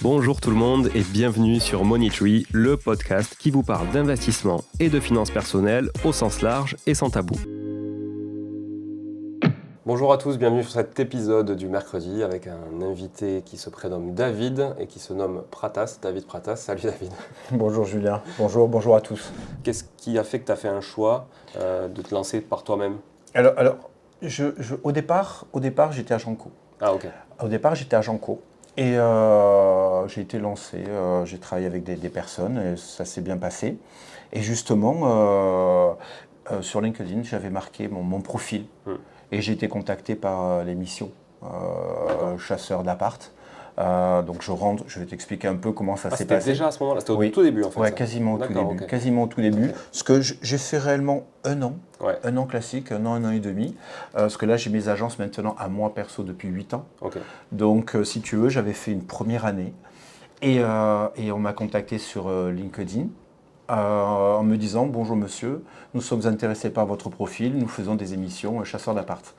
Bonjour tout le monde et bienvenue sur Money Tree, le podcast qui vous parle d'investissement et de finances personnelles au sens large et sans tabou. Bonjour à tous, bienvenue sur cet épisode du mercredi avec un invité qui se prénomme David et qui se nomme Pratas, David Pratas. Salut David. Bonjour Julien, bonjour à tous. Qu'est-ce qui a fait que tu as fait un choix de te lancer par toi-même ? Alors au départ, j'étais à Janco. Ah ok. Au départ, j'étais à Janco et j'ai été lancé, j'ai travaillé avec des personnes et ça s'est bien passé. Et justement, sur LinkedIn, j'avais marqué mon profil et j'ai été contacté par l'émission Chasseur d'appart. Donc je rentre, je vais t'expliquer un peu comment ça s'est passé. C'était déjà à ce moment-là, c'était au Oui. tout début en fait. Ouais, ça. quasiment au tout D'accord, début. ok. Quasiment au tout début. Ok. Parce que j'ai fait réellement un an. Ouais. Un an classique, un an et demi. Parce que là, j'ai mes agences maintenant à moi perso depuis 8 ans. Ok. Donc, si tu veux, j'avais fait une première année. Et on m'a contacté sur LinkedIn en me disant « Bonjour monsieur, nous sommes intéressés par votre profil, nous faisons des émissions chasseurs d'appart ».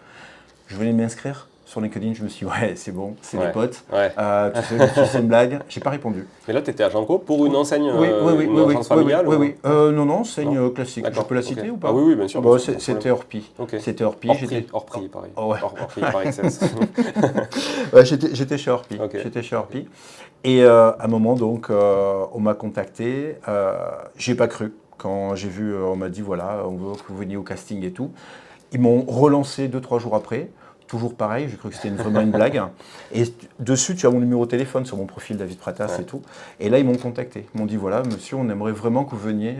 Je venais m'inscrire sur LinkedIn, je me suis dit « Ouais, c'est bon, c'est des potes. Ouais. Tu sais, c'est une blague ». J'ai pas répondu. Mais là, tu étais à Janco pour une enseigne, Oui, une agence familiale oui. ou... Non, enseigne classique. D'accord, Je peux la citer ok. ou pas? Ah oui, bien sûr. Bon, bien sûr, pas de c'était problème. Orpi. Ok. C'était Orpi. Hors prix, pareil. Oh, ouais. Hors prix, par excess. Ouais, j'étais chez Orpi. Ok. J'étais chez Orpi. Et à un moment, donc, on m'a contacté. J'ai pas cru. Quand j'ai vu, on m'a dit voilà, on veut que vous veniez au casting et tout. Ils m'ont relancé 2-3 jours après. Toujours pareil, j'ai cru que c'était vraiment une blague. Et dessus, tu as mon numéro de téléphone sur mon profil David Pratas et tout. Et là, ils m'ont contacté. Ils m'ont dit voilà, monsieur, on aimerait vraiment que vous veniez.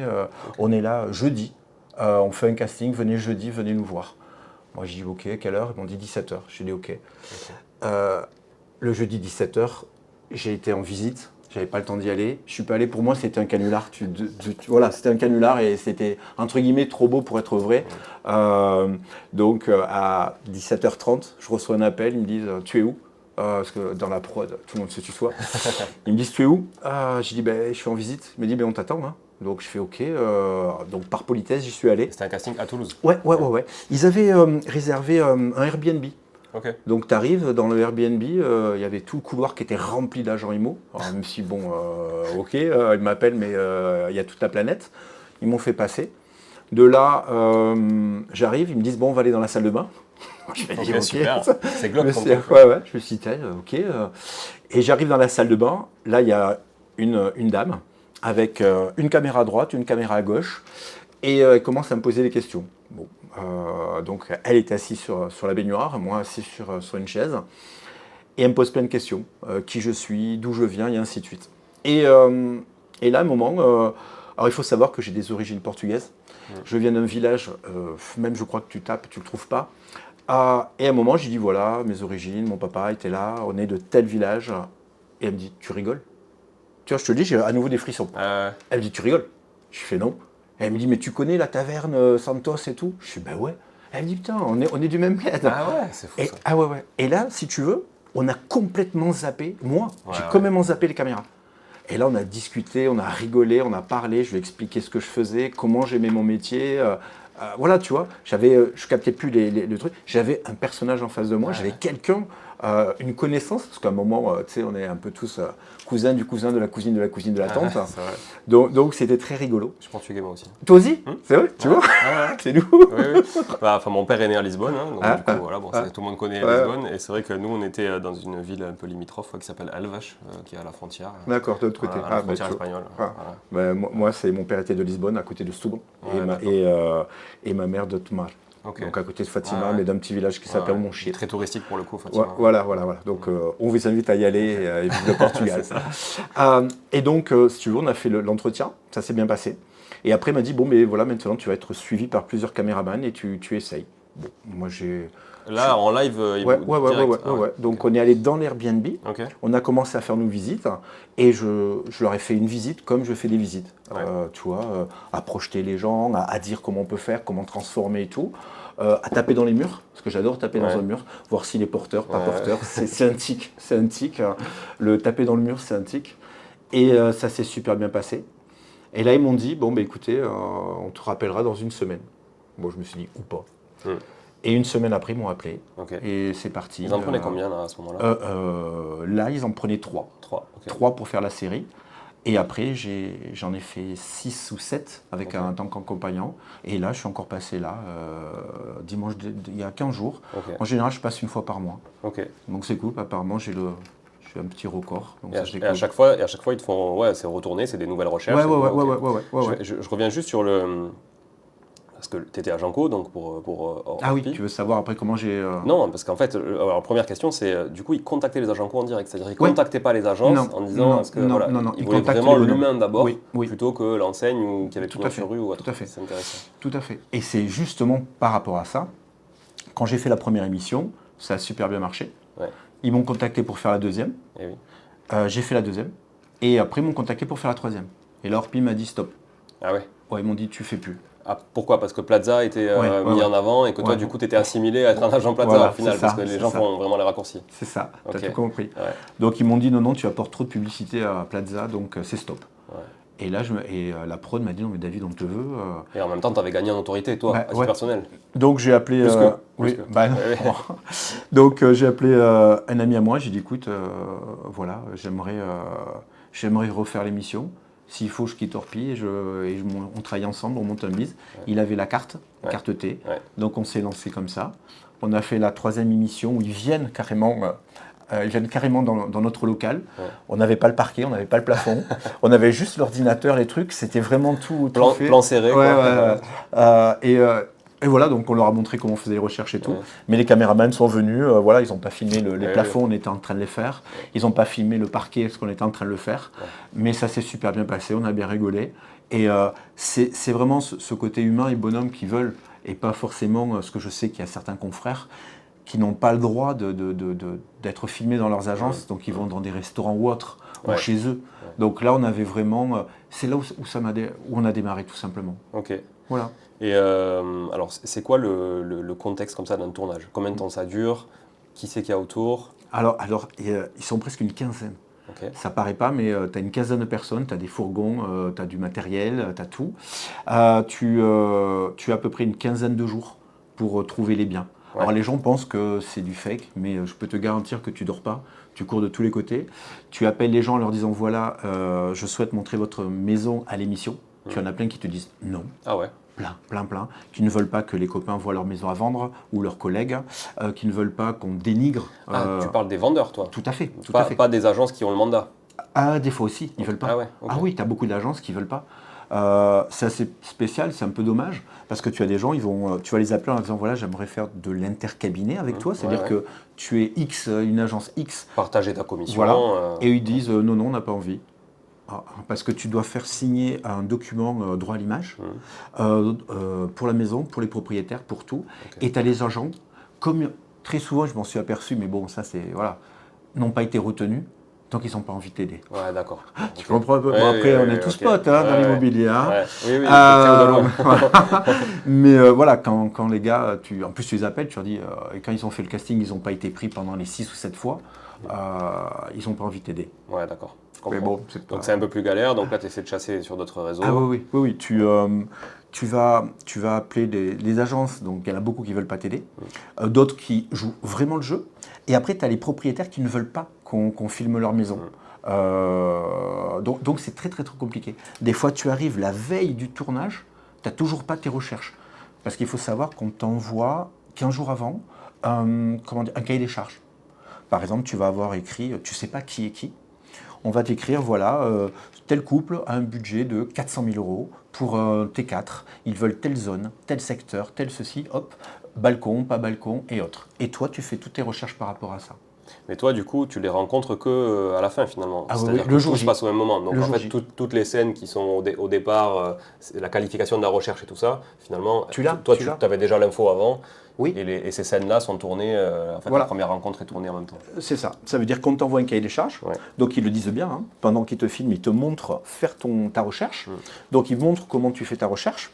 On est là jeudi. On fait un casting. Venez jeudi, venez nous voir. Moi, j'ai dit ok, quelle heure? Ils m'ont dit 17h. J'ai dit ok. Le jeudi 17h, j'ai été en visite. J'avais pas le temps d'y aller. Je suis pas allé. Pour moi, c'était un canular. Voilà, c'était un canular et c'était entre guillemets trop beau pour être vrai. Donc à 17h30, je reçois un appel. Ils me disent tu es où? Parce que dans la prod, tout le monde se tutoie. Ils me disent tu es où? J'ai dit je suis en visite. Il me dit on t'attend. Hein. Donc je fais ok. Donc par politesse, j'y suis allé. C'était un casting à Toulouse. Ouais. Ils avaient réservé un Airbnb. Ok. Donc tu arrives dans le Airbnb, il y avait tout le couloir qui était rempli d'agents IMO. Alors je me suis dit, bon, ok, ils m'appellent, mais il y a toute la planète. Ils m'ont fait passer. De là, j'arrive, ils me disent, bon, on va aller dans la salle de bain. Je me dis, Ok, super. C'est glauque comme ouais, truc. je me suis dit, ok. Et j'arrive dans la salle de bain. Là, il y a une dame avec une caméra à droite, une caméra à gauche. Et elle commence à me poser des questions. Bon, donc elle était assise sur la baignoire, moi assis sur une chaise. Et elle me pose plein de questions. Qui je suis, d'où je viens, et ainsi de suite. Et là, à un moment, alors il faut savoir que j'ai des origines portugaises. Je viens d'un village, même je crois que tu tapes, tu ne le trouves pas. Et à un moment, j'ai dit voilà, mes origines, mon papa était là, on est de tel village. Et elle me dit, tu rigoles? Tu vois, je te le dis, j'ai à nouveau des frissons. Elle me dit, tu rigoles? Je fais non. Elle me dit, mais tu connais la taverne Santos et tout? Je suis, bah ouais. Elle me dit, putain, on est du même bled. Ah ouais, c'est fou ça. Ah ouais. Et là, si tu veux, on a complètement zappé. Moi, j'ai Ouais. complètement zappé les caméras. Et là, on a discuté, on a rigolé, on a parlé. Je lui ai expliqué ce que je faisais, comment j'aimais mon métier. Voilà, tu vois, je captais plus le truc. J'avais un personnage en face de moi, j'avais quelqu'un, une connaissance, parce qu'à un moment, tu sais, on est un peu tous cousins du cousin, de la cousine, de la cousine, de la tante. C'est vrai. Donc c'était très rigolo. Je suis portugais moi aussi. Toi aussi? C'est vrai, tu vois? C'est nous. Oui. Enfin, mon père est né à Lisbonne, hein, donc du coup, voilà, tout le monde connaît Lisbonne. Et c'est vrai que nous, on était dans une ville un peu limitrophe qui s'appelle Elvas, qui est à la frontière. D'accord, de l'autre côté. À la frontière espagnole. Voilà. Moi, mon père était de Lisbonne, à côté de Setúbal, et ma mère de Tomar. Okay. Donc à côté de Fatima, mais d'un petit village qui s'appelle Monchier. Très touristique pour le coup, Fatima. Voilà. Donc on vous invite à y aller et vivre le Portugal. Et donc, si tu veux, on a fait l'entretien, ça s'est bien passé. Et après, il m'a dit, bon, mais voilà, maintenant tu vas être suivi par plusieurs caméramans et tu essayes. Bon, moi j'ai... Là, en live, ouais. Donc on est allé dans l'Airbnb, on a commencé à faire nos visites et je leur ai fait une visite comme je fais des visites. Tu vois, à projeter les gens, à dire comment on peut faire, comment transformer et tout. À taper dans les murs, parce que j'adore taper dans un mur, voir s'il est porteur, pas porteur. C'est un tic. Le taper dans le mur, c'est un tic. Et ça s'est super bien passé. Et là, ils m'ont dit, bon, écoutez, on te rappellera dans une semaine. Bon, je me suis dit, ou pas. Et une semaine après, ils m'ont appelé. Et c'est parti. Ils en prenaient combien là, à ce moment-là? là, ils en prenaient 3. 3 pour faire la série. Et après, j'en ai fait 6 ou 7 avec un tank accompagnant. Et là, je suis encore passé là, dimanche, il y a 15 jours. En général, je passe une fois par mois. Donc c'est cool, apparemment, j'ai un petit record. Donc et à chaque fois, ils te font, c'est retourner, c'est des nouvelles recherches. Je reviens juste sur le... Parce que tu étais à Janko, donc pour ah oui, tu veux savoir après comment j'ai... Non, parce qu'en fait, la première question, c'est du coup, ils contactaient les agents en direct. C'est-à-dire qu'ils ne contactaient pas les agences en disant ils voulaient vraiment l'humain d'abord, plutôt que l'enseigne ou qu'il y avait tout sur rue ou autre. Tout à fait. C'est intéressant. Tout à fait. Et c'est justement par rapport à ça, quand j'ai fait la première émission, ça a super bien marché. Ils m'ont contacté pour faire la deuxième. J'ai fait la deuxième. Et après, ils m'ont contacté pour faire la troisième. Et là, Orpi m'a dit stop. Ah ouais. Ouais, ils m'ont dit tu fais plus. Ah, pourquoi? Parce que Plaza était mis en avant et que toi, du coup, tu étais assimilé à être un agent Plaza au final, parce que les gens font vraiment les raccourcis. C'est ça, tu as tout compris. Donc, ils m'ont dit non, tu apportes trop de publicité à Plaza, donc c'est stop. Et là, la prod m'a dit non, mais David, on te veut. Et en même temps, tu avais gagné en autorité, toi, à titre personnel. Donc, j'ai appelé. Donc, j'ai appelé un ami à moi, j'ai dit écoute, voilà, j'aimerais refaire l'émission. S'il faut, je quitte Orpi on travaille ensemble, on monte un bise. Il avait la carte T. Donc on s'est lancé comme ça. On a fait la troisième émission où ils viennent carrément dans notre local. On n'avait pas le parquet, on n'avait pas le plafond. On avait juste l'ordinateur, les trucs. C'était vraiment tout fait. Plan serré. Et voilà, donc on leur a montré comment on faisait les recherches et tout. Mais les caméramans sont venus, ils n'ont pas filmé les plafonds, on était en train de les faire. Ils n'ont pas filmé le parquet parce qu'on était en train de le faire. Mais ça s'est super bien passé, on a bien rigolé. Et c'est vraiment ce côté humain et bonhomme qu'ils veulent, et pas forcément ce que je sais qu'il y a certains confrères qui n'ont pas le droit d'être filmés dans leurs agences, donc ils vont dans des restaurants ou autres, ou chez eux. Donc là, on avait vraiment... c'est là où on a démarré, tout simplement. Ok. Voilà. Et alors, c'est quoi le contexte comme ça d'un tournage? Combien de temps ça dure? Qui c'est qu'il y a autour? Alors ils sont presque une quinzaine. Ça paraît pas, mais tu as une quinzaine de personnes, tu as des fourgons, tu as du matériel, tu as tout. Tu as à peu près une quinzaine de jours pour trouver les biens. Alors les gens pensent que c'est du fake, mais je peux te garantir que tu dors pas, tu cours de tous les côtés. Tu appelles les gens en leur disant voilà, je souhaite montrer votre maison à l'émission. Tu en as plein qui te disent non. Ah ouais. Plein, qui ne veulent pas que les copains voient leur maison à vendre ou leurs collègues, qui ne veulent pas qu'on dénigre. Tu parles des vendeurs, toi? Tout à fait. Pas des agences qui ont le mandat? Des fois aussi, ils ne veulent pas. Ah oui, tu as beaucoup d'agences qui ne veulent pas. C'est assez spécial, c'est un peu dommage, parce que tu as des gens, tu vas les appeler en disant voilà, j'aimerais faire de l'intercabinet avec toi, c'est-à-dire que tu es X, une agence X. Partager ta commission. Voilà. Et ils disent non, on n'a pas envie. Parce que tu dois faire signer un document droit à l'image pour la maison, pour les propriétaires, pour tout. Et tu as les agents, comme très souvent, je m'en suis aperçu, mais bon, ça c'est, n'ont pas été retenus, donc ils n'ont pas envie de t'aider. Ouais, d'accord. Tu comprends un peu? Bon, après, on est tous potes dans l'immobilier. Oui, mais voilà, quand les gars, en plus tu les appelles, tu leur dis, et quand ils ont fait le casting, ils n'ont pas été pris pendant les 6 ou 7 fois, ils n'ont pas envie de t'aider. Ouais, d'accord. Mais bon, donc c'est un peu plus galère, donc là tu essaies de chasser sur d'autres réseaux. Ah oui. Tu vas appeler les agences, donc il y en a beaucoup qui ne veulent pas t'aider, d'autres qui jouent vraiment le jeu, et après tu as les propriétaires qui ne veulent pas qu'on filme leur maison. Donc c'est très compliqué. Des fois tu arrives la veille du tournage, tu n'as toujours pas tes recherches, parce qu'il faut savoir qu'on t'envoie 15 jours avant un cahier des charges. Par exemple, tu vas avoir écrit, tu ne sais pas qui est qui, on va t'écrire, voilà, tel couple a un budget de 400 000 € pour T4, ils veulent telle zone, tel secteur, tel ceci, hop, balcon, pas balcon et autres. Et toi, tu fais toutes tes recherches par rapport à ça. Mais toi, du coup, tu les rencontres que à la fin finalement. C'est-à-dire que tout se passe au même moment. Donc en fait, toutes les scènes qui sont au départ, la qualification de la recherche et tout ça, finalement, tu avais déjà l'info avant. Oui. Et ces scènes-là sont tournées, la première rencontre est tournée en même temps. C'est ça. Ça veut dire qu'on t'envoie un cahier des charges. Donc ils le disent bien, pendant qu'ils te filment, ils te montrent faire ta recherche. Donc ils montrent comment tu fais ta recherche.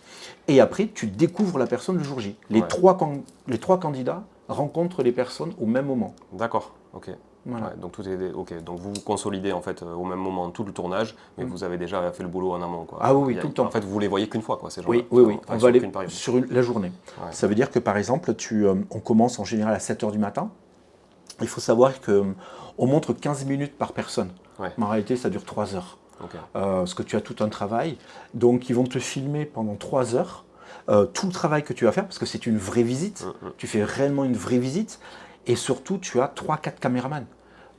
Et après, tu découvres la personne le jour J. Les trois candidats rencontrent les personnes au même moment. D'accord, ok. Voilà. Donc tout est ok. Donc vous consolidez en fait au même moment tout le tournage, mais vous avez déjà fait le boulot en amont, quoi. Ah oui, tout le temps. En fait, vous les voyez qu'une fois, quoi, ces gens-là. Oui. On va aller sur la journée. Ça veut dire que par exemple, on commence en général à 7h du matin. il faut savoir qu'on montre 15 minutes par personne. Ouais. Mais en réalité, ça dure 3 heures. Okay. Parce que tu as tout un travail. Donc, ils vont te filmer pendant 3 heures tout le travail que tu vas faire, parce que c'est une vraie visite. Tu fais réellement une vraie visite. Et surtout, tu as 3-4 caméramans.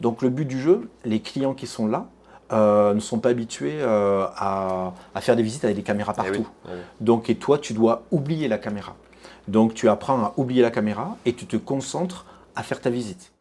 Donc, le but du jeu, les clients qui sont là ne sont pas habitués à faire des visites avec des caméras partout. Oui. Donc, et toi, tu dois oublier la caméra. Donc, tu apprends à oublier la caméra et tu te concentres à faire ta visite.